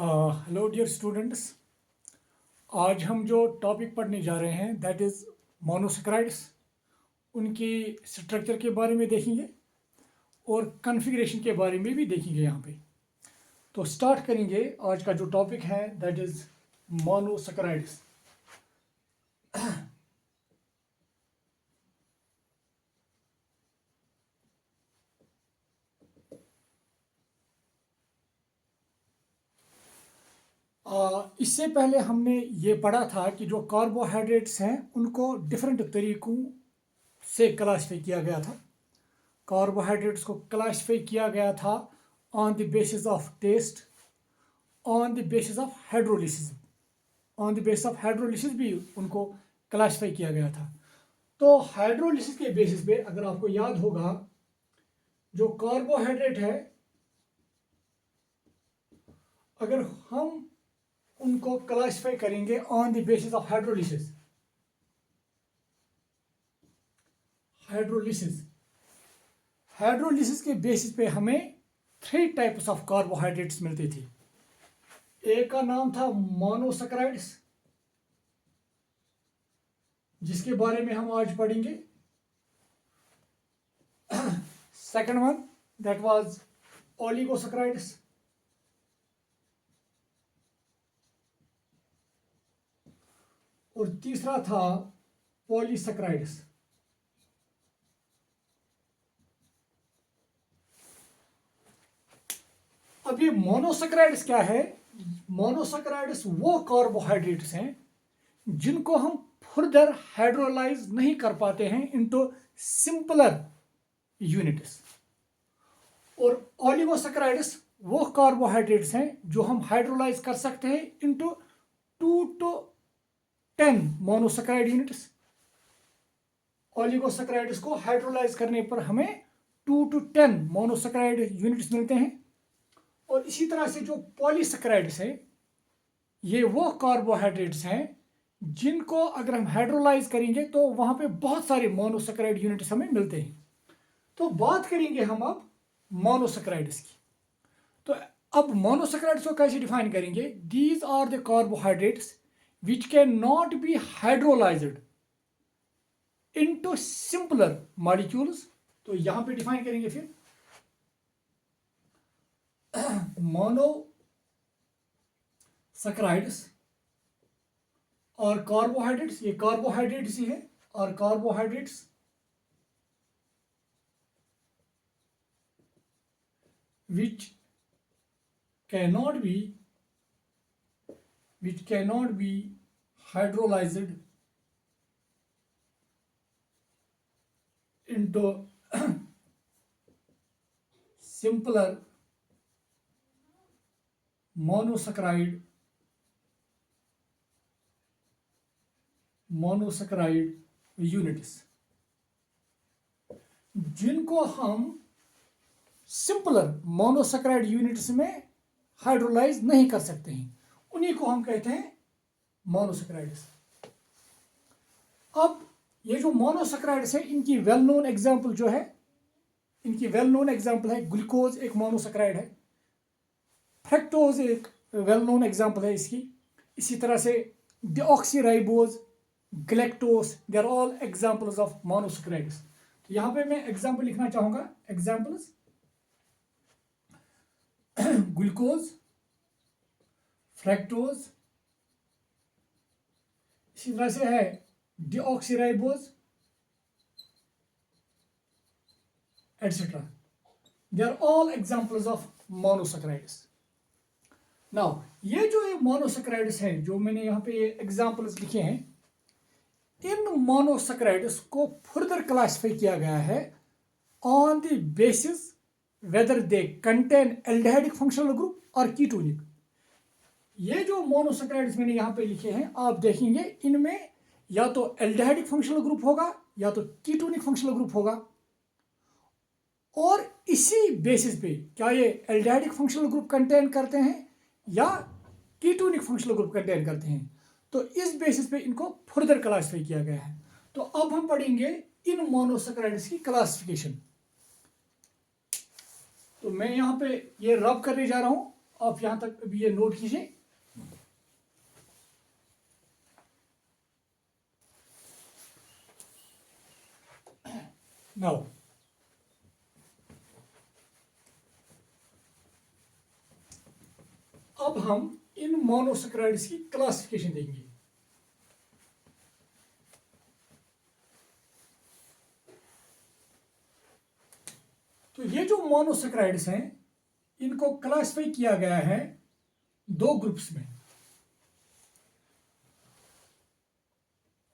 Hello dear students. आज हम जो टॉपिक पढ़ने जा रहे हैं दैट इज़ मोनोसैकेराइड्स। उनकी स्ट्रक्चर के बारे में देखेंगे और कॉन्फ़िगरेशन के बारे में भी देखेंगे यहाँ पे। तो स्टार्ट करेंगे। आज का जो टॉपिक है दैट इज़ मोनोसैकेराइड्स। इससे पहले हमने ये पढ़ा था कि जो कार्बोहाइड्रेट्स हैं उनको डिफरेंट तरीक़ों से क्लासीफाई किया गया था। कार्बोहाइड्रेट्स को क्लासीफाई किया गया था on the basis of taste, on the basis of hydrolysis. On the basis of hydrolysis भी उनको क्लासीफाई किया गया था। तो हाइड्रोलिसिस के बेसिस पे अगर आपको याद होगा, जो कार्बोहाइड्रेट है अगर हम उनको क्लासीफाई करेंगे on the basis of hydrolysis, hydrolysis के बेसिस पे हमें 3 टाइप्स ऑफ कार्बोहाइड्रेट्स मिलते थे। एक का नाम था मोनोसैकेराइड्स, जिसके बारे में हम आज पढ़ेंगे। Second one that was oligosaccharides, और तीसरा था पॉलीसैकेराइड्स। अब ये मोनोसैकेराइड्स क्या है? मोनोसैकेराइड्स वो कार्बोहाइड्रेट्स हैं जिनको हम फर्दर हाइड्रोलाइज नहीं कर पाते हैं इनटू सिंपलर यूनिट्स, और ओलिगोसैकेराइड्स वो कार्बोहाइड्रेट्स हैं जो हम हाइड्रोलाइज कर सकते हैं into 2 to 10 monosaccharide units. Oligosaccharides को हाइड्रोलाइज करने पर हमें 2 to 10 मोनोसैकेराइड यूनिट्स मिलते हैं। और इसी तरह से जो पॉलीसैकेराइड्स है, ये वो कार्बोहाइड्रेट्स हैं जिनको अगर हम हाइड्रोलाइज करेंगे तो वहां पे बहुत सारे मोनोसैकेराइड यूनिट्स हमें मिलते हैं। तो बात करेंगे हम अब मोनोसैकेराइड्स की। तो अब मोनोसैकेराइड्स को कैसे डिफाइन करेंगे? These are the carbohydrates which can not be hydrolysed into simpler molecules. तो यहां पे डिफाइन करेंगे फिर मोनोसैकेराइड्स और कार्बोहाइड्रेट्स, ये कार्बोहाइड्रेट्स ही है, और carbohydrates which cannot be hydrolyzed into simpler monosaccharide units, जिनको हम सिंपलर मोनोसैकेराइड यूनिट्स में हाइड्रोलाइज नहीं कर सकते हैं, उन्हीं को हम कहते हैं मोनोसैकेराइड्स। अब ये जो मोनोसैकेराइड्स है इनकी वेल नोन एग्जांपल जो है, इनकी वेल नोन एग्जांपल है ग्लूकोज, एक मोनोसैकेराइड है। फ्रक्टोज एक वेल नोन एग्जांपल है इसकी। इसी तरह से deoxyribose, galactose, they are all examples of monosaccharides. तो यहाँ पे मैं एग्जांपल लिखना चाहूंगा, एग्जांपल्स ग्लूकोज, फ्रक्टोज, इसी तरह से है deoxyribose etcetera. They are all examples of monosaccharides. Now ये जो ये मोनोसैकेराइड्स हैं जो मैंने यहाँ पे एग्जांपल्स लिखे हैं, इन मोनोसैकेराइड्स को फर्दर क्लासिफाई किया गया है on the basis whether they contain aldehydic functional group और कीटोनिक। ये जो मोनोसैकेराइड्स मैंने यहाँ पे लिखे हैं, आप देखेंगे इनमें या तो एल्डिहाइडिक फंक्शनल ग्रुप होगा या तो कीटोनिक फंक्शनल ग्रुप होगा, और इसी बेसिस पे क्या ये एल्डिहाइडिक फंक्शनल ग्रुप कंटेन करते हैं या कीटोनिक फंक्शनल ग्रुप कंटेन करते हैं। तो इस बेसिस पे इनको फर्दर क्लासिफाई किया गया है। तो अब हम पढ़ेंगे इन मोनोसैकेराइड्स की क्लासिफिकेशन। तो मैं यहाँ पे ये रब करने जा रहा हूँ, आप यहां तक अभी ये नोट कीजिए। नाउ अब हम इन मोनोसैकेराइड्स की क्लासिफिकेशन देंगे। तो ये जो मोनोसैकेराइड्स हैं इनको क्लासिफाई किया गया है दो ग्रुप्स में।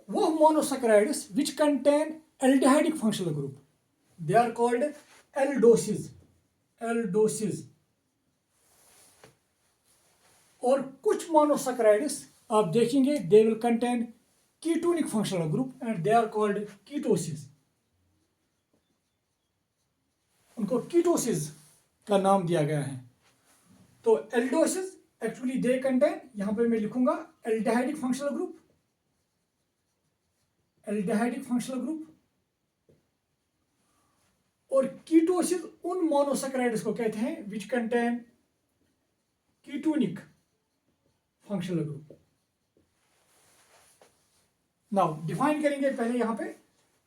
वो monosaccharides which contain aldehydic functional group, they are called aldoses. Aldoses. और कुछ मोनोसैकेराइड्स आप देखेंगे they will contain ketonic functional group and they are called ketoses. उनको कीटोसिस का नाम दिया गया है। तो एल्डोसिस एक्चुअली दे कंटेन, यहां पे मैं लिखूंगा aldehydic functional group, aldehydic functional group. और कीटोसिस उन मोनोसैकेराइड्स को कहते हैं which contain ketonic functional group. Now define करेंगे पहले यहां पे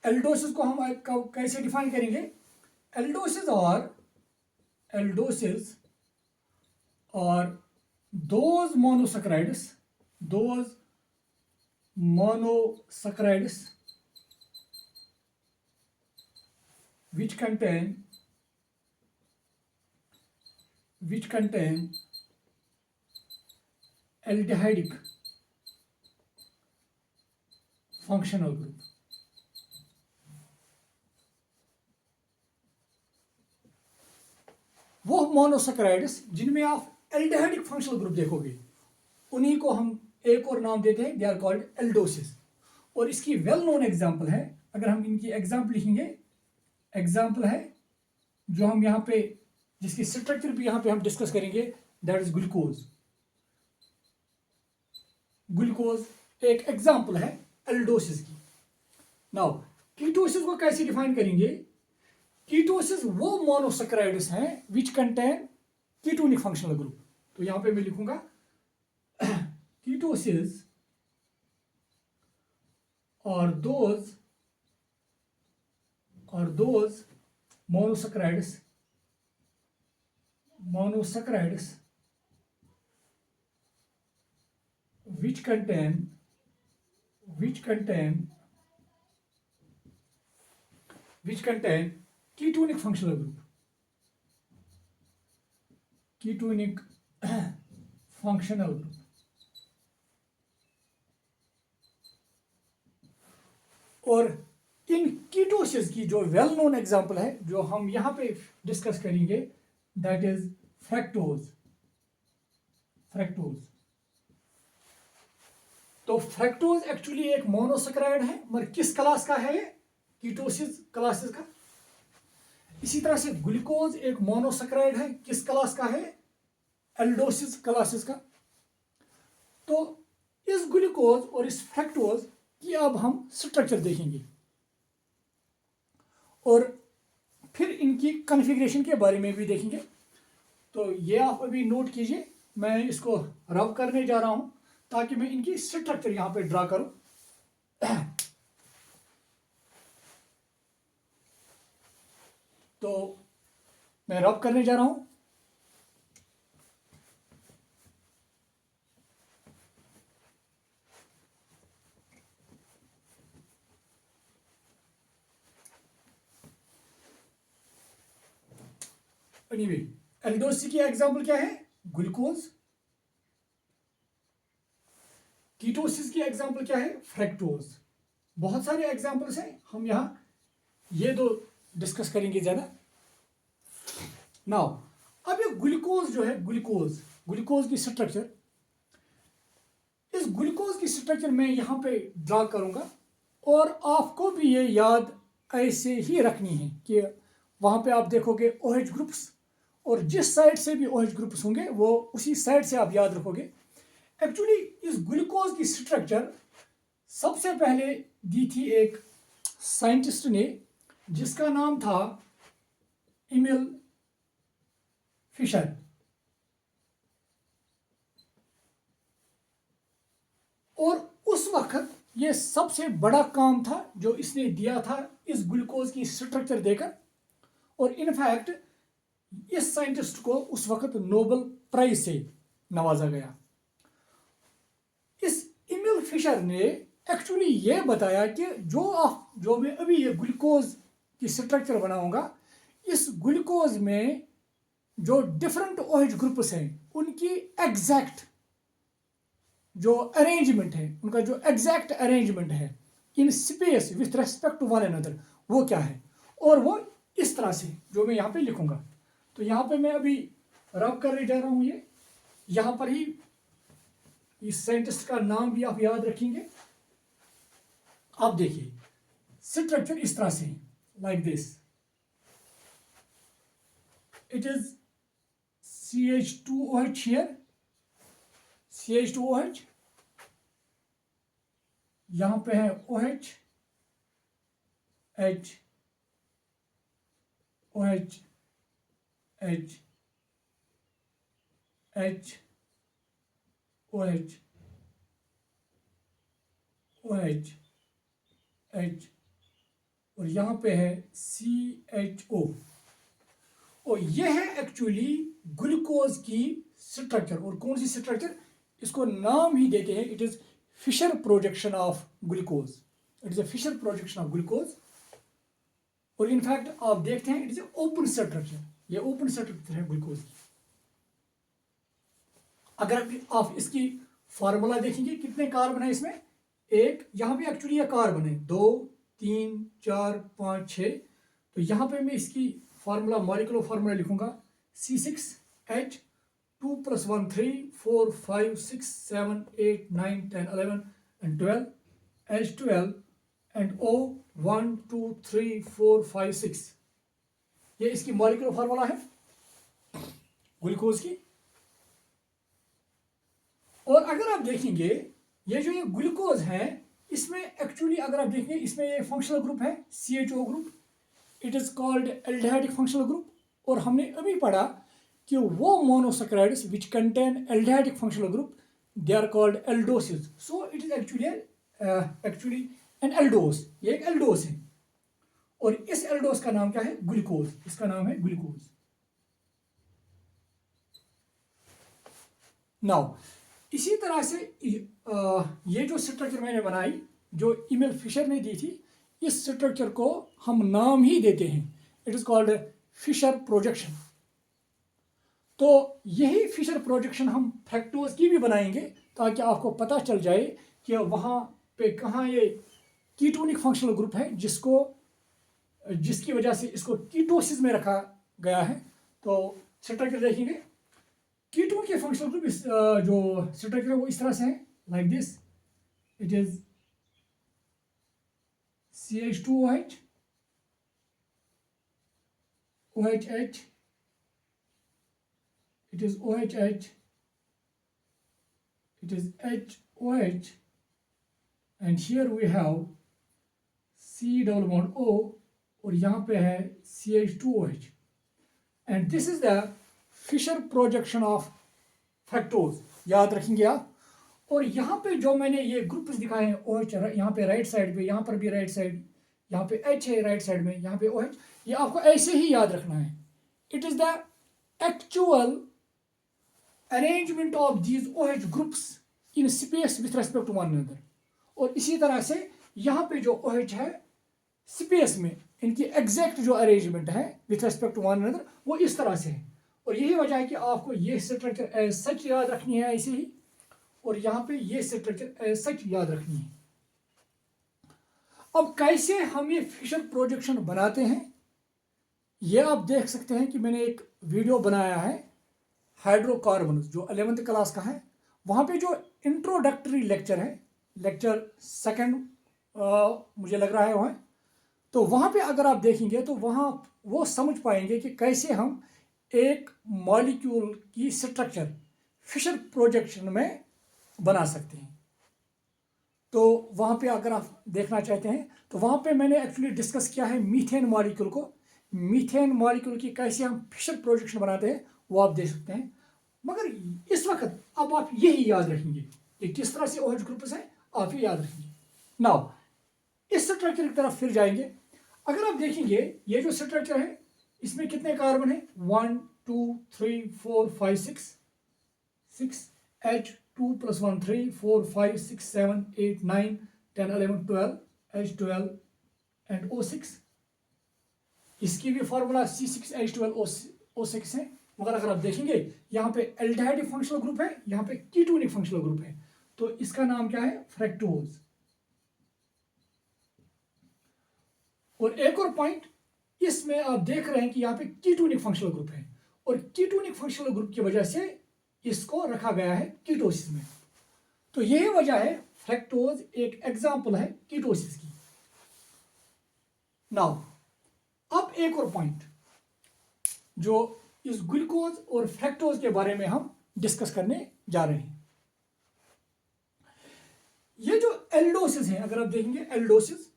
एल्डोसिस को हम कैसे डिफाइन करेंगे। एल्डोसिस और those monosaccharides which contain aldehydic functional group। वो मोनोसैकेराइड्स जिनमें आप एल्डिहाइडिक फंक्शनल ग्रुप देखोगे उन्हीं को हम एक और नाम देते हैं, दे आर कॉल्ड एल्डोसिस। और इसकी वेल नोन एग्जांपल है, अगर हम इनकी एग्जांपल लिखेंगे, एग्जांपल है जो हम यहाँ पे जिसकी स्ट्रक्चर भी यहाँ पे हम डिस्कस करेंगे, दैट इज ग्लूकोज। ग्लूकोज एक एग्जांपल है एल्डोसिस की। नाउ कीटोसिस को कैसे डिफाइन करेंगे। कीटोसिस वो मोनोसैकेराइड्स हैं which contain ketonic functional group. तो यहां पे मैं लिखूंगा कीटोसिस और those monosaccharides which contain ketonic functional group, ketonic functional group। और इन कीटोसिस की जो वेल नोन एग्जांपल है जो हम यहां पे डिस्कस करेंगे, दैट इज फ्रक्टोज। तो फ्रक्टोज एक्चुअली एक मोनोसैकेराइड है, मगर किस क्लास का है ये, कीटोसिस क्लासेस का। इसी तरह से ग्लूकोज एक मोनोसैकेराइड है, किस क्लास का है, एल्डोसिस क्लासेस का। तो इस ग्लूकोज और इस फ्रक्टोज की अब हम स्ट्रक्चर देखेंगे और फिर इनकी कॉन्फ़िगरेशन के बारे में भी देखेंगे। तो ये आप अभी नोट कीजिए, मैं इसको रब करने जा रहा हूं ताकि मैं इनकी स्ट्रक्चर यहां पे ड्रा करूं। तो मैं रब करने जा रहा हूं। एनीवे एल्डोसिस की एग्जांपल क्या है, ग्लूकोज। कीटोसिस की एग्जांपल क्या है, फ्रक्टोज। बहुत सारे एग्जांपल्स हैं, हम यहां ये दो डिस्कस करेंगे ज्यादा। नाउ अब ये ग्लूकोज जो है, ग्लूकोज की स्ट्रक्चर, इस ग्लूकोज की स्ट्रक्चर मैं यहां पे ड्रा करूंगा और आपको भी ये याद ऐसे ही रखनी है कि वहां पे आप देखोगे OH ग्रुप्स और जिस साइड से भी OH ग्रुप्स होंगे वो उसी साइड से आप याद रखोगे। एक्चुअली इस ग्लूकोज की स्ट्रक्चर सबसे पहले दी थी एक साइंटिस्ट ने जिसका नाम था एमिल फिशर। ये सबसे बड़ा काम था जो इसने दिया था इस ग्लूकोज की स्ट्रक्चर देकर। और इनफैक्ट इस साइंटिस्ट को उस वक्त नोबेल प्राइज से नवाजा गया। इस इमिल फिशर ने एक्चुअली ये बताया कि जो मैं अभी ये ग्लूकोज की स्ट्रक्चर बनाऊंगा, इस ग्लूकोज में जो डिफरेंट OH ग्रुप्स हैं उनकी एग्जैक्ट जो अरेंजमेंट है, उनका जो एग्जैक्ट अरेंजमेंट है in space with respect to one another, वो क्या है। और वो इस तरह से जो मैं यहाँ पे लिखूंगा। तो यहाँ पे मैं अभी रब करने जा रहा हूँ। ये यहाँ पर ही इस साइंटिस्ट का नाम भी आप याद रखेंगे। आप देखिए स्ट्रक्चर इस तरह से like this, it is CH2OH here, CH2OH, यहां पे है OH, H, OH, H, H, OH, OH, H, और यहां पे है CHO। और यह है एक्चुअली ग्लूकोज की स्ट्रक्चर। और कौन सी स्ट्रक्चर, इसको नाम ही देते हैं, it is Fischer projection of glucose. It is a Fischer projection of glucose. और इनफैक्ट आप देखते हैं इट इज ओपन स्ट्रक्चर, ये ओपन स्ट्रक्चर है ग्लूकोज की। अगर आप इसकी फार्मूला देखेंगे कितने कार्बन है इसमें, एक, यहां पे एक्चुअली ये कार्बन है 2 3 4 5 6। तो यहां पे मैं इसकी फार्मूला, मॉलिक्यूलर फार्मूला लिखूंगा C6H 2 + 1 3 4 5 6 7 8 9 10 11 and 12 H12 and O 1 2 3 4 5 6। ये इसकी मॉलिक्यूलर फार्मूला है ग्लूकोज की। और अगर आप देखेंगे ये जो ये ग्लूकोज है, इसमें एक्चुअली अगर आप देखेंगे इसमें ये फंक्शनल ग्रुप है CHO group, it is called aldehydic functional group. और हमने अभी पढ़ा कि वो monosaccharides which contain aldehydic functional group they are called aldoses. So it is actually an aldose, ये एक एल्डोस है। और इस एल्डोस का नाम क्या है, ग्लूकोज, इसका नाम है ग्लूकोज। नाउ इसी तरह से ये जो स्ट्रक्चर मैंने बनाई जो इमिल फिशर ने दी थी, इस स्ट्रक्चर को हम नाम ही देते हैं, it is called Fischer projection. तो यही फिशर प्रोजेक्शन हम फ्रैक्टोज की भी बनाएंगे ताकि आपको पता चल जाए कि वहाँ पे कहाँ ये कीटोनिक फंक्शनल ग्रुप है जिसकी वजह से इसको कीटोसिस में रखा गया है। तो स्ट्रक्चर देखेंगे, कीटोन के फंक्शनल ग्रुप जो स्ट्रक्चर है वो इस तरह से है like this, it is CH2OH, OHH, it is OHH, it is HOH, and here we have C double bond O, और यहाँ पे है CH2OH, and this is the Fisher projection of fructose, याद रखेंगे आप। और यहाँ पे जो मैंने ये ग्रुप्स दिखाए हैं OH, यहाँ पे राइट साइड पे, यहाँ पर भी राइट साइड, यहाँ पे H है राइट साइड में, यहाँ पे OH, ये आपको ऐसे ही याद रखना है। It is the actual arrangement of these OH groups in space with respect to one another. और इसी तरह से यहाँ पे जो OH है स्पेस में, इनकी एग्जैक्ट जो अरेंजमेंट है with respect to one another वो इस तरह से है। और यही वजह है कि आपको ये स्ट्रक्चर एज सच याद रखनी है ऐसे ही, और यहाँ पे ये स्ट्रक्चर एज सच याद रखनी है। अब कैसे हम ये फिशर प्रोजेक्शन बनाते हैं, ये आप देख सकते हैं कि मैंने एक वीडियो बनाया है हाइड्रोकार्बन जो 11th क्लास का है। वहाँ पे जो इंट्रोडक्टरी लेक्चर है, लेक्चर 2 मुझे लग रहा है वहाँ, तो वहाँ पे अगर आप देखेंगे तो वहाँ वो समझ पाएंगे कि कैसे हम एक मॉलिक्यूल की स्ट्रक्चर फिशर प्रोजेक्शन में बना सकते हैं। तो वहाँ पे अगर आप देखना चाहते हैं तो वहाँ पे मैंने एक्चुअली डिस्कस किया है मीथेन मॉलिक्यूल को, मीथेन मॉलिक्यूल की कैसे हम फिशर प्रोजेक्शन बनाते हैं वो आप देख सकते हैं। मगर इस वक्त अब आप यही याद रखेंगे कि किस तरह से OH ग्रुप्स हैं, आप ही याद रखेंगे। नाउ इस स्ट्रक्चर की तरफ फिर जाएंगे। अगर आप देखेंगे ये जो स्ट्रक्चर है इसमें कितने कार्बन है, 1 2 3 4 5 6 H2 + 1 3 4 5 6 7 8 9 10 11 12 H12 एंड O6। इसकी भी फार्मूला C6H12O6 है। मगर अगर आप देखेंगे यहाँ पे एल्डिहाइड फंक्शनल ग्रुप है, यहाँ पे कीटोनिक फंक्शनल ग्रुप है, तो इसका नाम क्या है, फ्रक्टोज। और एक और पॉइंट, इसमें आप देख रहे हैं कि यहाँ पे कीटोनिक फंक्शनल ग्रुप है और कीटोनिक फंक्शनल ग्रुप की वजह से इसको रखा गया है कीटोसिस में। तो यही वजह है फ्रक्टोज एक एग्जाम्पल है कीटोसिस की। नाउ अब एक और पॉइंट जो इस ग्लूकोज और फ्रक्टोज के बारे में हम डिस्कस करने जा रहे हैं। ये जो एल्डोसिस है, अगर आप देखेंगे एल्डोसिस,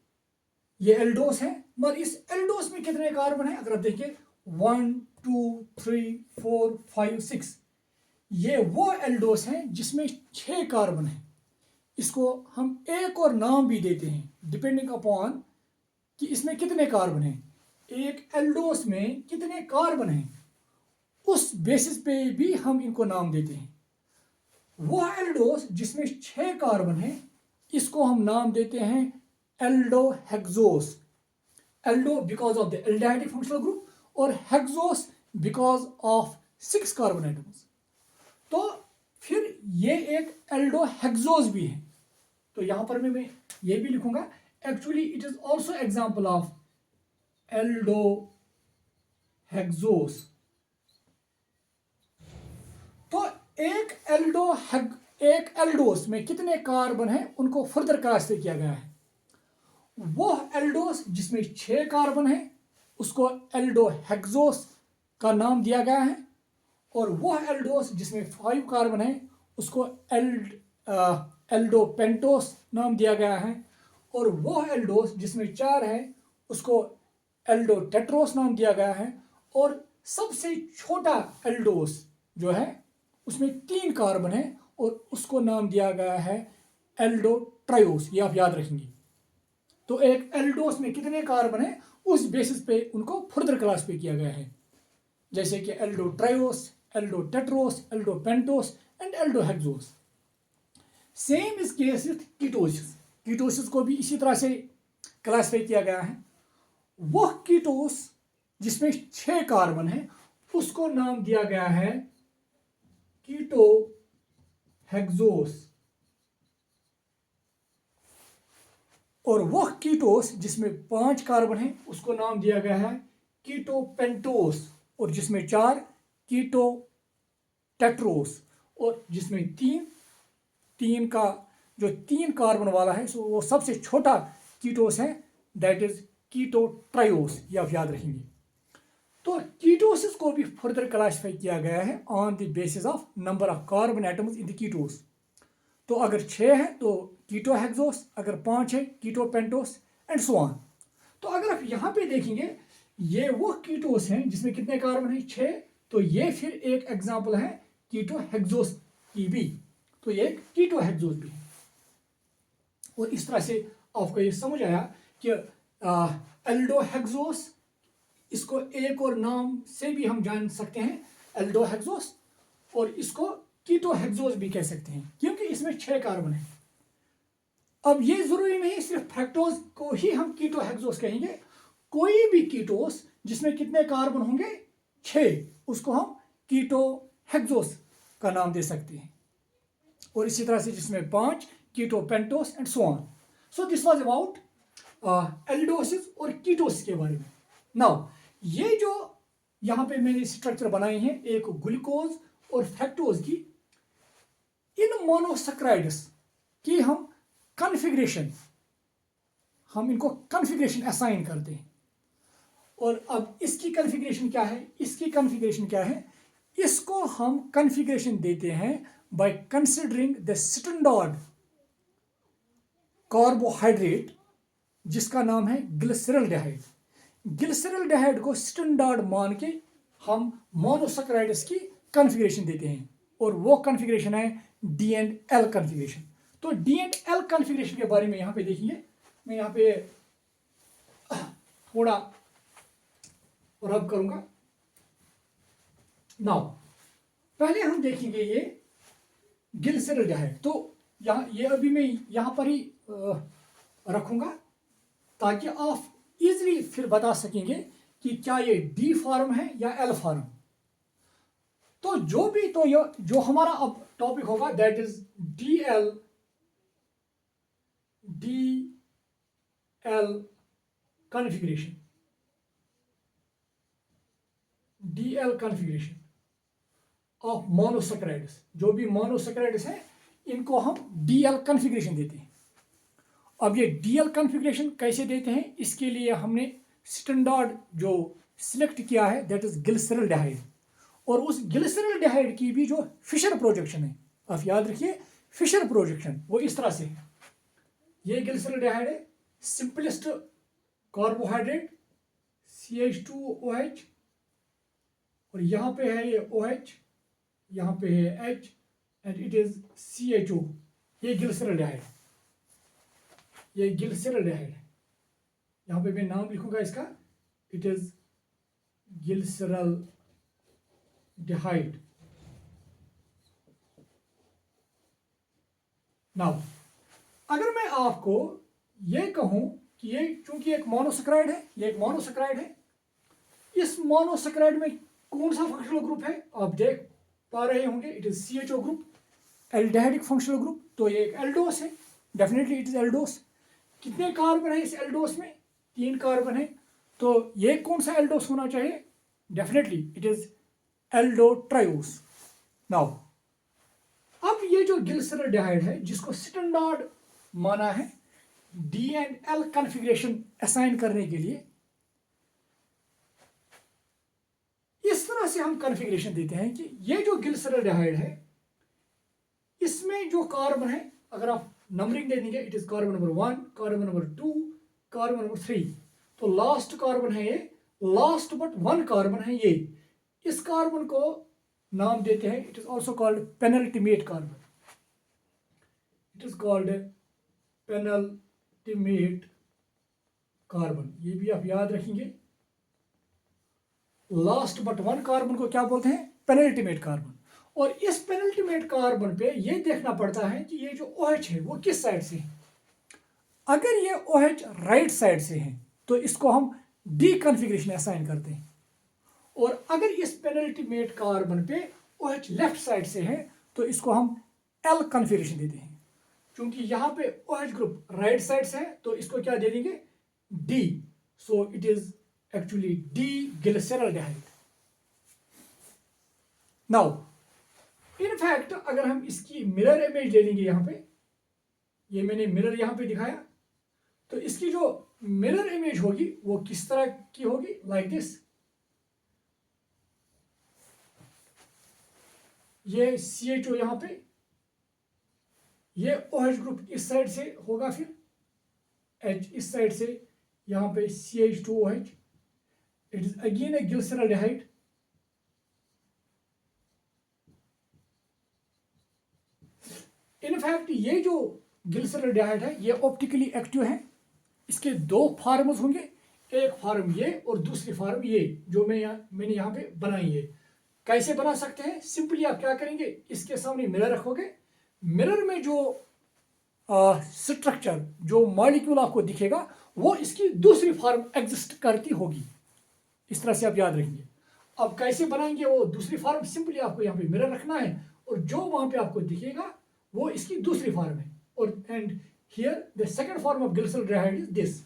ये एल्डोस है, मगर इस एल्डोस में कितने कार्बन है, अगर आप देखेंगे 1 2 3 4 5 6, ये वो एल्डोस है जिसमें 6 कार्बन है। इसको हम एक और नाम भी देते हैं डिपेंडिंग अपॉन कि इसमें कितने कार्बन हैं, एक एल्डोस में कितने कार्बन हैं, उस बेसिस पे भी हम इनको नाम देते हैं। वो एल्डोस जिसमें 6 कार्बन है इसको हम नाम देते हैं aldohexoses. Aldo because of the aldehyde functional group और hexoses because of 6 carbon atoms. तो फिर ये एक एल्डोहेक्सोस भी है। तो यहां पर मैं ये भी लिखूंगा, actually it is also example of aldohexoses. तो एक एल्डोस में कितने कार्बन हैं उनको फर्दर क्लासिफाई किया गया है। वो एल्डोस जिसमें 6 कार्बन है उसको एल्डोहेक्सोस का नाम दिया गया है, और वो एल्डोस जिसमें 5 कार्बन है उसको एल्डोपेंटोस नाम दिया गया है, और वो एल्डोस जिसमें 4 है उसको एल्डोटेट्रोस नाम दिया गया है, और सबसे छोटा एल्डोस जो है उसमें 3 कार्बन है और उसको नाम दिया गया है एल्डोट्रायोस। ये आप याद रखेंगे। तो एक एल्डोस में कितने कार्बन है उस बेसिस पे उनको फर्दर क्लासिफाई किया गया है, जैसे कि aldotrioses, aldotetroses, aldopentoses and aldohexoses. Same is case with ketoses. Ketoses को भी इसी तरह से क्लासिफाई किया गया है। वह कीटोस जिसमें 6 कार्बन है उसको नाम दिया गया है कीटोहेक्सोस, और वह कीटोस जिसमें 5 कार्बन है उसको नाम दिया गया है कीटोपेंटोस, और जिसमें 4 कीटोटेट्रोस, और जिसमें 3 का जो 3 कार्बन वाला है वो सबसे छोटा कीटोस है, दैट इज कीटोट्रायोस। ये आप याद रखेंगे। तो कीटोसिस को भी फर्दर क्लासिफाई किया गया है on the basis of number of carbon atoms in the ketose. तो अगर 6 है तो कीटोहेक्सोस, अगर 5 है कीटोपेंटोस एंड सो ऑन। तो अगर आप यहाँ पे देखेंगे ये वो कीटोस हैं जिसमें कितने कार्बन है, 6, तो ये फिर एक एग्जांपल है कीटोहेक्सोस की भी। तो ये एक कीटोहेक्सोस भी है। और इस तरह से आपको ये समझ आया कि एल्डोहेक्सोस, इसको एक और नाम से भी हम जान सकते हैं एल्डोहेक्सोस, और इसको कीटोहेक्सोस भी कह सकते हैं क्योंकि इसमें 6 कार्बन है। अब ये जरूरी नहीं सिर्फ फ्रक्टोज को ही हम कीटोहेक्सोस कहेंगे, कोई भी कीटोस जिसमें कितने कार्बन होंगे, 6, उसको हम कीटोहेक्सोस का नाम दे सकते हैं। और इसी तरह से जिसमें 5 ketopentoses and so on. So this was about aldoses और कीटोसिस के बारे में। नाउ ये जो यहाँ पे मैंने स्ट्रक्चर बनाए हैं एक ग्लूकोज और फ्रक्टोज की, इन मोनोसैकराइड्स की हम इनको कॉन्फ़िगरेशन असाइन करते हैं। और अब इसकी कॉन्फ़िगरेशन क्या है, इसको हम कॉन्फ़िगरेशन देते हैं by considering the standard carbohydrate जिसका नाम है ग्लिसरॉल्डिहाइड। ग्लिसरॉल्डिहाइड को स्टैंडर्ड मान के हम मोनोसैकराइड्स की कॉन्फ़िगरेशन देते हैं, और वो कॉन्फ़िगरेशन है D&L कॉन्फ़िगरेशन। तो डी एंड एल कॉन्फ़िगरेशन के बारे में यहाँ पे देखेंगे। मैं यहाँ पे थोड़ा रब करूंगा। नाउ पहले हम देखेंगे ये ग्लिसरॉल्डिहाइड। तो यहाँ ये अभी मैं यहाँ पर ही रखूंगा ताकि आप इजीली फिर बता सकेंगे कि क्या ये डी फॉर्म है या एल फॉर्म। तो जो भी तो ये जो हमारा अब टॉपिक होगा that is D L configuration. D L configuration of monosaccharides. जो भी मोनोसैकेराइड्स हैं इनको हम डी एल कॉन्फ़िगरेशन देते हैं। अब ये डी एल कॉन्फ़िगरेशन कैसे देते हैं, इसके लिए हमने स्टैंडर्ड जो सिलेक्ट किया है दैट इज ग्लिसरॉल्डिहाइड। और उस ग्लिसरॉल्डिहाइड की भी जो फिशर प्रोजेक्शन है, आप याद रखिए फिशर प्रोजेक्शन वो इस तरह से है। ये ग्लिसरॉल्डिहाइड है, सिंपलेस्ट कार्बोहाइड्रेट CH2OH, और यहाँ पे है ये OH, यहाँ पे है H and it is CHO। ये ग्लिसरॉल्डिहाइड, ये ग्लिसरॉल्डिहाइड है। यहाँ पे मैं नाम लिखूंगा इसका, इट इज ग्लिसरॉल्डिहाइड। नाउ अगर मैं आपको ये कहूं कि ये चूंकि एक मोनोसैकेराइड है, ये एक मोनोसैकेराइड है, इस मोनोसैकेराइड में कौन सा फंक्शनल ग्रुप है आप देख पा रहे होंगे, it is CHO group, aldehydic functional group. तो ये एक एल्डोस है, डेफिनेटली इट इज एल्डोस। कितने कार्बन है इस एल्डोस में, 3 कार्बन है। तो ये कौन सा एल्डोस होना चाहिए, डेफिनेटली इट इज एल्डोट्रायोस। नाउ अब ये जो ग्लिसरॉल्डिहाइड है जिसको स्टैंडर्ड माना है D and L configuration assign करने के लिए, इस तरह से हम कॉन्फ़िगरेशन देते हैं कि ये जो ग्लिसरॉल्डिहाइड है इसमें जो कार्बन है, अगर आप नंबरिंग दे देंगे, it is carbon number 1, carbon number 2, carbon number 3। तो लास्ट कार्बन है ये, लास्ट बट 1 कार्बन है ये। इस कार्बन को नाम देते हैं, it is also called penultimate carbon. It is called penultimate carbon, ये भी आप याद रखेंगे। लास्ट बट 1 कार्बन को क्या बोलते हैं, पेनल्टीमेट कार्बन। और इस पेनल्टीमेट कार्बन पे ये देखना पड़ता है कि ये जो OH है वो किस साइड से है। अगर ये OH राइट साइड से है तो इसको हम डी कॉन्फ़िगरेशन असाइन करते हैं, और अगर इस पेनल्टीमेट कार्बन पे OH लेफ्ट साइड से है तो इसको हम एल कॉन्फ़िगरेशन देते हैं। क्योंकि यहाँ पे OH ग्रुप राइट साइड से है तो इसको क्या दे देंगे, D. So it is actually D glyceraldehyde. Now in fact अगर हम इसकी मिरर इमेज ले लेंगे, यहाँ पे ये मैंने मिरर यहाँ पे दिखाया, तो इसकी जो मिरर इमेज होगी वो किस तरह की होगी, लाइक दिस। ये CHO यहाँ पे, ये OH ग्रुप इस साइड से होगा, फिर H इस साइड से, यहाँ पे CH2OH, it is again A glyceraldehyde. In fact ये जो ग्लिसरॉल्डिहाइड है ये ऑप्टिकली एक्टिव है। इसके 2 फार्म्स होंगे, एक फार्म ये और दूसरी फार्म ये, जो मैंने यहाँ पे बनाई है। कैसे बना सकते हैं, सिंपली आप क्या करेंगे, इसके सामने मिरर रखोगे, मिरर में जो स्ट्रक्चर जो मॉलिक्यूल आपको दिखेगा वो इसकी दूसरी फॉर्म एग्जिस्ट करती होगी। इस तरह से आप याद रखेंगे। अब कैसे बनाएंगे वो दूसरी फॉर्म, सिंपली आपको यहाँ पे मिरर रखना है और जो वहां पे आपको दिखेगा वो इसकी दूसरी फॉर्म है। और and here the second form of glyceraldehyde is this.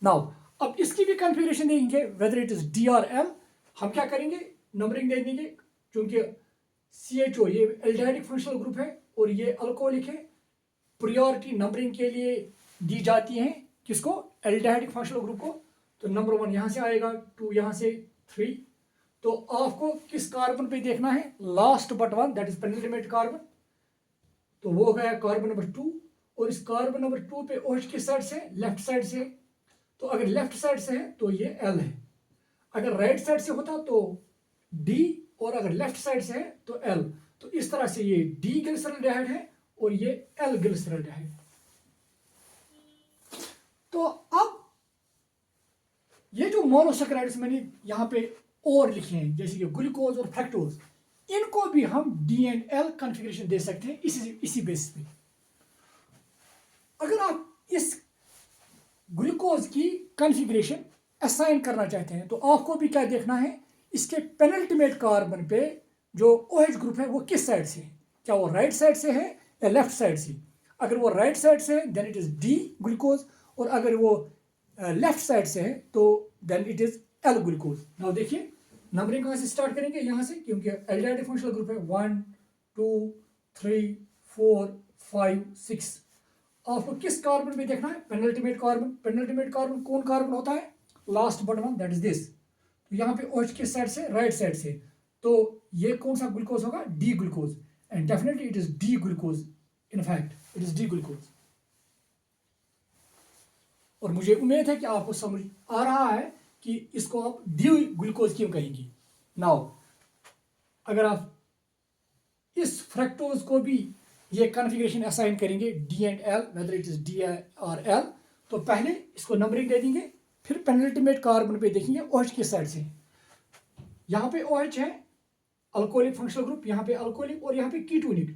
Now अब इसकी भी कॉन्फ़िगरेशन देंगे वेदर इट इज डी और एल। हम क्या करेंगे, नंबरिंग दे देंगे, क्योंकि CHO ये एल्डिहाइडिक फंक्शनल ग्रुप है और ये अल्कोहलिक है। प्रायोरिटी नंबरिंग के लिए दी जाती है किसको, एल्डिहाइडिक फंक्शनल ग्रुप को। तो नंबर 1 यहाँ से आएगा, 2 यहाँ से, 3। तो आपको किस कार्बन पे देखना है, last but 1 that is penultimate carbon. तो वो हो गया कार्बन नंबर 2, और इस कार्बन नंबर 2 पे OH किस साइड से, लेफ्ट साइड से। तो अगर लेफ्ट साइड से है तो ये L है, अगर राइट साइड से होता तो D, और अगर लेफ्ट साइड से है तो L। तो इस तरह से ये डी ग्लिसरॉल्डिहाइड है और ये एल ग्लिसरॉल्डिहाइड। तो अब ये जो मोनोसैकेराइड्स मैंने यहाँ पे और लिखे हैं, जैसे कि ग्लूकोज और फ्रक्टोज, इनको भी हम डी एंड एल कॉन्फ़िगरेशन दे सकते हैं इसी बेसिस पे। अगर आप इस ग्लूकोज की कॉन्फ़िगरेशन असाइन करना चाहते हैं तो आपको भी क्या देखना है, इसके पेनल्टीमेट कार्बन पे जो OH ग्रुप है वो किस साइड से है, क्या वो राइट साइड से है या लेफ्ट साइड से। अगर वो राइट साइड से है then it is D glucose, और अगर वो लेफ्ट साइड से है तो then it is L glucose. Now देखिए नंबरिंग कहाँ से स्टार्ट करेंगे, यहाँ से, क्योंकि एल्डिहाइड फंक्शनल ग्रुप है 1 2 3 4 5 6। आपको किस कार्बन में देखना है, पेनल्टीमेट कार्बन। पेनल्टीमेट कार्बन कौन कार्बन होता है, last but one, that is this. तो यहाँ पे OH किस साइड से, राइट साइड से, तो ये कौन सा ग्लूकोज होगा, D glucose, and definitely it is D glucose, in fact it is D glucose. और मुझे उम्मीद है कि आपको समझ आ रहा है कि इसको आप डी ग्लूकोज क्यों कहेंगे। नाउ अगर आप इस फ्रक्टोज को भी ये कॉन्फ़िगरेशन असाइन करेंगे D and L, whether it is D और एल, तो पहले इसको नंबरिंग दे देंगे, फिर पेनल्टीमेट कार्बन पे देखेंगे OH किस साइड से। यहाँ पे OH है अल्कोहलिक फंक्शनल ग्रुप, यहाँ पे अल्कोहलिक, और यहाँ पे कीटोनिक।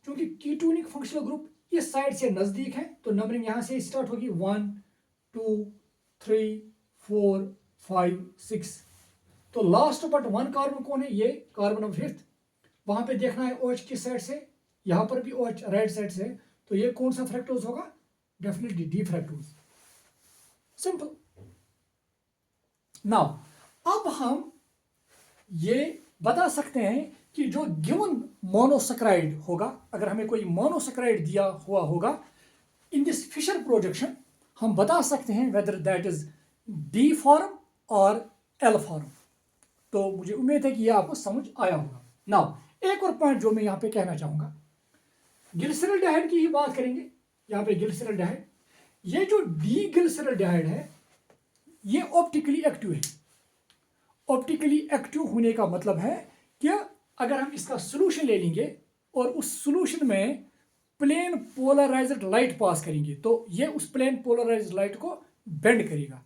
क्योंकि कीटोनिक फंक्शनल ग्रुप इस साइड से नजदीक है तो नंबरिंग यहाँ से स्टार्ट होगी 1 2 3 4 5 6। तो लास्ट बट वन कार्बन कौन है, ये कार्बन नंबर 5। वहां पे देखना है OH किस साइड से, यहाँ पर भी OH राइट साइड से, तो ये कौन सा फ्रक्टोज होगा, definitely D fructose, simple. Now अब हम ये बता सकते हैं कि जो गिवन मोनोसैकेराइड होगा, अगर हमें कोई मोनोसैकेराइड दिया हुआ होगा इन दिस फिशर प्रोजेक्शन, हम बता सकते हैं whether that is D form और एल फॉर्म। तो मुझे उम्मीद है कि यह आपको समझ आया होगा। नाउ एक और पॉइंट जो मैं यहाँ पे कहना चाहूंगा, ग्लिसरॉल्डिहाइड की ही बात करेंगे। यहाँ पे ग्लिसरॉल्डिहाइड, ये जो डी ग्लिसरॉल्डिहाइड है ये ऑप्टिकली एक्टिव है। ऑप्टिकली एक्टिव होने का मतलब है कि अगर हम इसका सोल्यूशन ले लेंगे और उस सोल्यूशन में प्लेन पोलराइज्ड लाइट पास करेंगे तो ये उस प्लेन पोलराइज्ड लाइट को बेंड करेगा,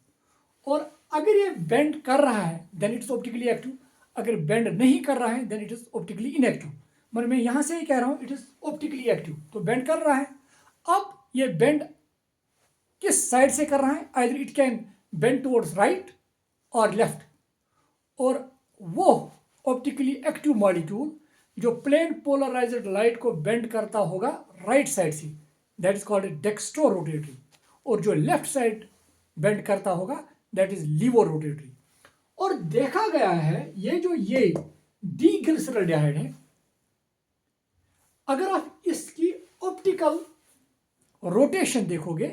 और अगर ये बेंड कर रहा है then it is optically active, अगर बेंड नहीं कर रहा है then it is optically inactive. मतलब मैं यहां से ही कह रहा हूं इट इज ऑप्टिकली एक्टिव, तो बेंड कर रहा है। अब ये बेंड किस साइड से कर रहा है, either it can bend towards right और लेफ्ट, और वो ऑप्टिकली एक्टिव मॉलिक्यूल जो प्लेन पोलराइज्ड लाइट को बेंड करता होगा राइट साइड से, that is called dextrorotatory, और जो लेफ्ट साइड बेंड करता होगा दैट इज लीवो रोटेटरी। और देखा गया है ये डी ग्लिसरॉल्डिहाइड है, अगर आप इसकी ऑप्टिकल रोटेशन देखोगे,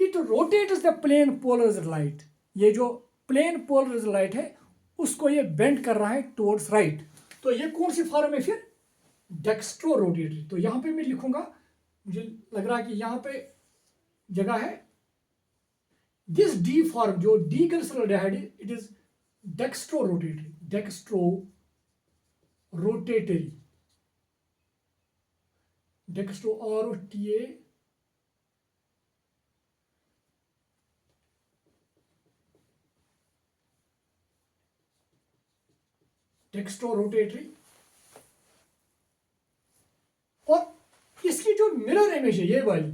it rotates the plane polarised light. ये जो प्लेन पोलराइज्ड लाइट है उसको ये बेंड कर रहा है टुवर्ड्स राइट, तो ये कौन सी फॉर्म है फिर, डेक्स्ट्रो रोटेटरी। तो यहां पे मैं लिखूंगा, मुझे लग रहा है कि यहां पे जगह है, दिस डी फॉर्म जो डी ग्लिसरॉल्डिहाइड है it is dextrorotatory, dextrorotatory, dextro ROTA dextrorotatory. और इसकी जो मिरर इमेज है ये वाली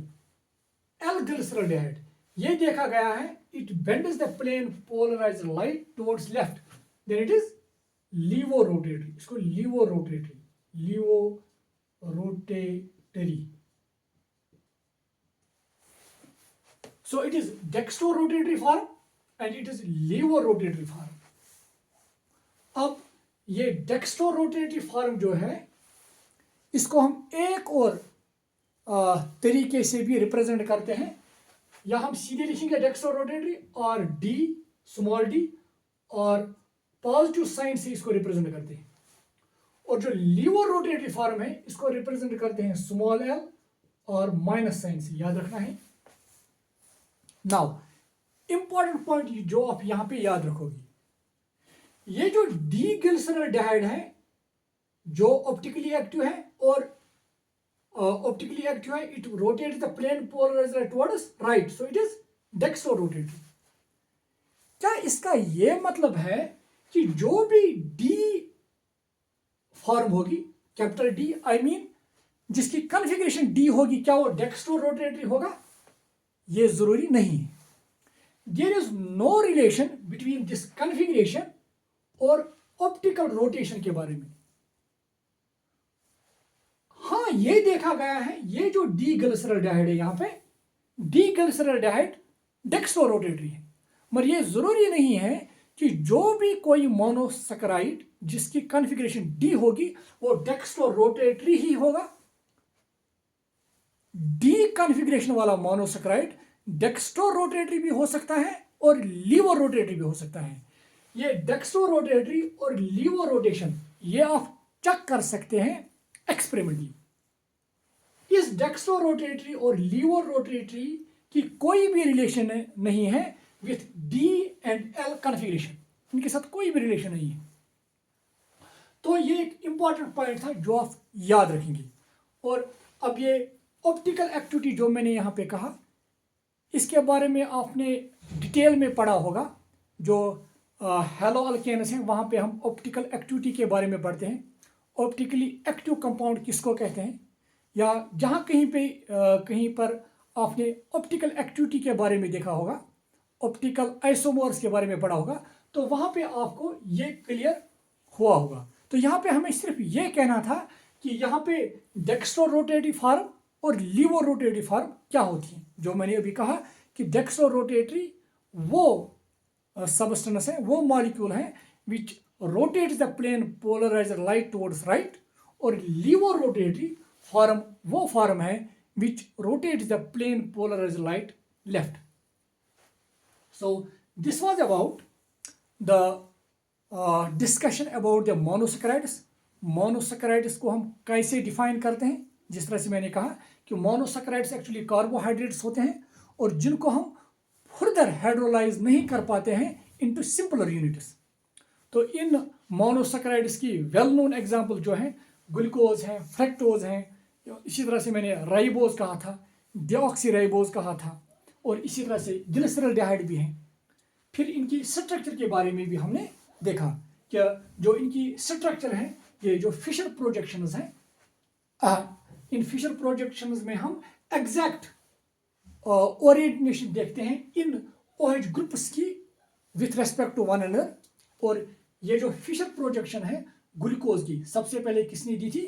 एल ग्लिसरॉल्डिहाइड, ये देखा गया है it bends the plane polarised light towards left, then it is levorotatory. इसको levorotatory, levorotatory, so it is dextro-rotatory form and it is levo-rotatory form। अब ये डेक्स्ट्रो-रोटेटरी फॉर्म जो है इसको हम एक और तरीके से भी रिप्रेजेंट करते हैं, या हम सीधे लिखेंगे डेक्स्ट्रो-रोटेटरी और डी स्मॉल डी, और पॉजिटिव साइन से इसको रिप्रेजेंट करते हैं। और जो लीवो-रोटेटरी फॉर्म है इसको रिप्रेजेंट करते हैं स्मॉल एल और माइनस साइन से, याद रखना है। नाउ इंपॉर्टेंट पॉइंट जो आप यहां पे याद रखोगे, ये जो डी ग्लिसरॉल्डिहाइड है जो ऑप्टिकली एक्टिव है और ऑप्टिकली एक्टिव है, it rotates the plane polarised towards right, so it is dextrorotatory. क्या इसका ये मतलब है कि जो भी डी फॉर्म होगी, कैपिटल डी आई मीन जिसकी कॉन्फ़िगरेशन डी होगी, क्या वो डेक्स्ट्रो रोटेटरी होगा? ये जरूरी नहीं है। There is no relation between this configuration और ऑप्टिकल रोटेशन के बारे में। हाँ, ये देखा गया है, ये जो डी ग्लिसरॉल्डिहाइड है, यहां पे डी ग्लिसरॉल्डिहाइड डेक्स्ट्रो रोटेटरी है, मगर ये जरूरी नहीं है कि जो भी कोई मोनोसैकेराइड जिसकी कॉन्फ़िगरेशन डी होगी वो डेक्स्ट्रो रोटेटरी ही होगा। डी कॉन्फ़िगरेशन वाला मोनोसैकेराइड डेक्स्ट्रो रोटेटरी भी हो सकता है और लीवो रोटेटरी भी हो सकता है। ये डेक्स्ट्रो रोटेटरी और लीवो रोटेशन ये आप चेक कर सकते हैं एक्सपेरिमेंटली। इस डेक्स्ट्रो रोटेटरी और लीवो रोटेटरी की कोई भी रिलेशन नहीं है with D and L configuration, इनके साथ कोई भी रिलेशन नहीं है। तो ये एक इंपॉर्टेंट पॉइंट था जो आप याद रखेंगे। और अब ये ऑप्टिकल एक्टिविटी जो मैंने यहाँ पे कहा, इसके बारे में आपने डिटेल में पढ़ा होगा। जो हेलो अल्केन्स हैं वहाँ पे हम ऑप्टिकल एक्टिविटी के बारे में पढ़ते हैं। ऑप्टिकली एक्टिव कंपाउंड किसको कहते हैं, या जहाँ कहीं पर आपने ऑप्टिकल एक्टिविटी के बारे में देखा होगा, ऑप्टिकल आइसोमर्स के बारे में पढ़ा होगा, तो वहाँ पे आपको ये क्लियर हुआ होगा। तो यहाँ पे हमें सिर्फ ये कहना था कि यहाँ पे डेक्स्ट्रो रोटेटरी फॉर्म और लीवो रोटेटरी फॉर्म क्या होती है। जो मैंने अभी कहा कि डेक्स्ट्रो रोटेटरी वो सबस्टेंस है, वो मॉलिक्यूल है which rotates the plane polarised light towards right, और लीवो रोटेटरी फॉर्म वो फॉर्म है which rotates the plane polarised light left. So this was about the discussion about the monosaccharides। Monosaccharides को हम कैसे define करते हैं, जिस तरह से मैंने कहा कि मोनोसैकेराइड्स एक्चुअली कार्बोहाइड्रेट्स होते हैं और जिनको हम फर्दर हाइड्रोलाइज नहीं कर पाते हैं इनटू सिंपलर यूनिट्स। तो इन मोनोसैकेराइड्स की वेल नोन एग्जांपल जो है ग्लूकोज हैं, फ्रक्टोज हैं, इसी तरह से मैंने राइबोज कहा था, डिऑक्सीराइबोज कहा था, और इसी तरह से ग्लिसरॉल्डिहाइड भी हैं। फिर इनकी स्ट्रक्चर के बारे में भी हमने देखा कि जो इनकी स्ट्रक्चर है, ये जो फिशर प्रोजेक्शंस हैं, इन फिशर प्रोजेक्शंस में हम एग्जैक्ट ओरिएंटेशन देखते हैं इन OH ग्रुप्स की with respect to one another. और ये जो फिशर प्रोजेक्शन है ग्लूकोज की, सबसे पहले किसने दी थी?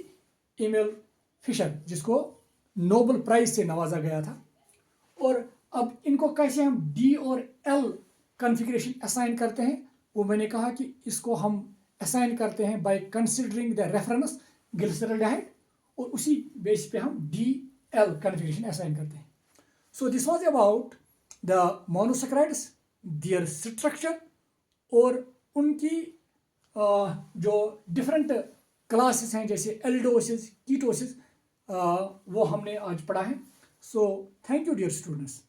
एमिल फिशर, जिसको नोबेल प्राइज से नवाजा गया था। और अब इनको कैसे हम डी और एल कॉन्फ़िगरेशन असाइन करते हैं, वो मैंने कहा कि इसको हम असाइन करते हैं by considering the reference glyceraldehyde, और उसी बेस पे हम डी एल कॉन्फ़िगरेशन असाइन करते हैं। सो this was about the monosaccharides, there structure, और उनकी जो डिफरेंट क्लासेस हैं जैसे एल्डोसिस, कीटोसिस, वो हमने आज पढ़ा है। So thank you dear students.